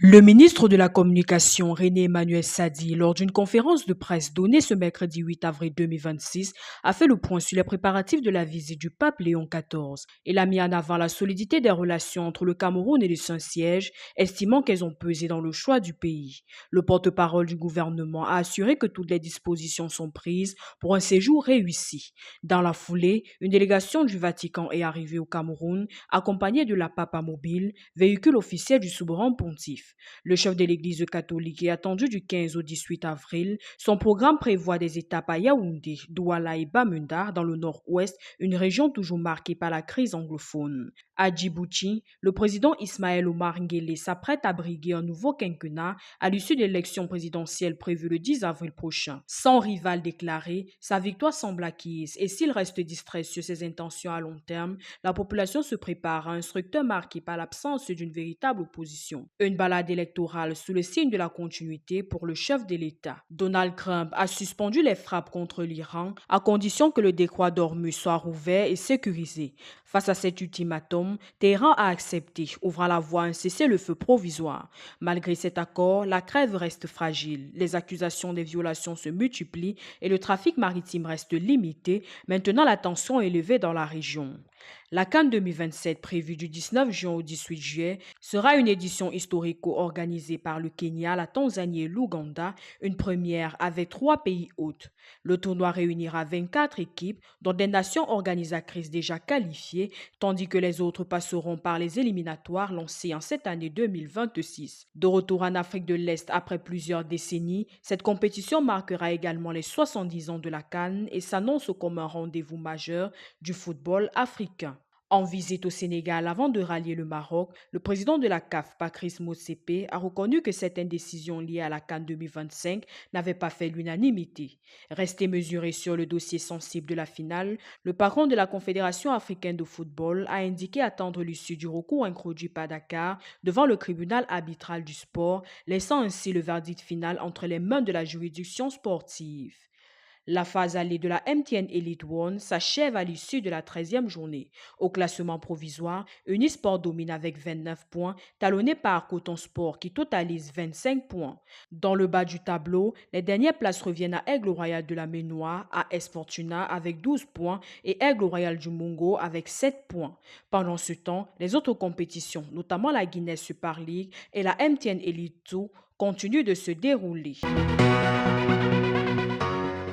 Le ministre de la Communication, René-Emmanuel Sadi, lors d'une conférence de presse donnée ce mercredi 8 avril 2026, a fait le point sur les préparatifs de la visite du pape Léon XIV. Il a mis en avant la solidité des relations entre le Cameroun et le Saint-Siège, estimant qu'elles ont pesé dans le choix du pays. Le porte-parole du gouvernement a assuré que toutes les dispositions sont prises pour un séjour réussi. Dans la foulée, une délégation du Vatican est arrivée au Cameroun, accompagnée de la Papa Mobile, véhicule officiel du souverain pontife. Le chef de l'Église catholique est attendu du 15 au 18 avril. Son programme prévoit des étapes à Yaoundé, Douala et Bamenda dans le nord-ouest, une région toujours marquée par la crise anglophone. À Djibouti, le président Ismaël Omar Guelleh s'apprête à briguer un nouveau quinquennat à l'issue de l'élection présidentielle prévue le 10 avril prochain. Sans rival déclaré, sa victoire semble acquise et s'il reste distrait sur ses intentions à long terme, la population se prépare à un scrutin marqué par l'absence d'une véritable opposition. Une balade électorale sous le signe de la continuité pour le chef de l'État. Donald Trump a suspendu les frappes contre l'Iran à condition que le détroit d'Ormuz soit rouvert et sécurisé. Face à cet ultimatum, Téhéran a accepté, ouvrant la voie à un cessez-le-feu provisoire. Malgré cet accord, la trêve reste fragile. Les accusations des violations se multiplient et le trafic maritime reste limité, maintenant la tension est élevée dans la région. La CAN 2027, prévue du 19 juin au 18 juillet, sera une édition historico-organisée par le Kenya, la Tanzanie et l'Ouganda, une première avec 3 pays hôtes. Le tournoi réunira 24 équipes, dont des nations organisatrices déjà qualifiées, tandis que les autres passeront par les éliminatoires lancées en cette année 2026. De retour en Afrique de l'Est après plusieurs décennies, cette compétition marquera également les 70 ans de la CAN et s'annonce comme un rendez-vous majeur du football africain. En visite au Sénégal avant de rallier le Maroc, le président de la CAF, Patrice Motsepe, a reconnu que certaines décisions liées à la CAN 2025 n'avaient pas fait l'unanimité. Resté mesuré sur le dossier sensible de la finale, le patron de la Confédération africaine de football a indiqué attendre l'issue du recours introduit par Dakar devant le tribunal arbitral du sport, laissant ainsi le verdict final entre les mains de la juridiction sportive. La phase allée de la MTN Elite One s'achève à l'issue de la 13e journée. Au classement provisoire, Unisport domine avec 29 points, talonné par Coton Sport qui totalise 25 points. Dans le bas du tableau, les dernières places reviennent à Aigle Royal de la Ménois, à Fortuna avec 12 points et Aigle Royal du Mungo avec 7 points. Pendant ce temps, les autres compétitions, notamment la Guinness Super League et la MTN Elite 2, continuent de se dérouler.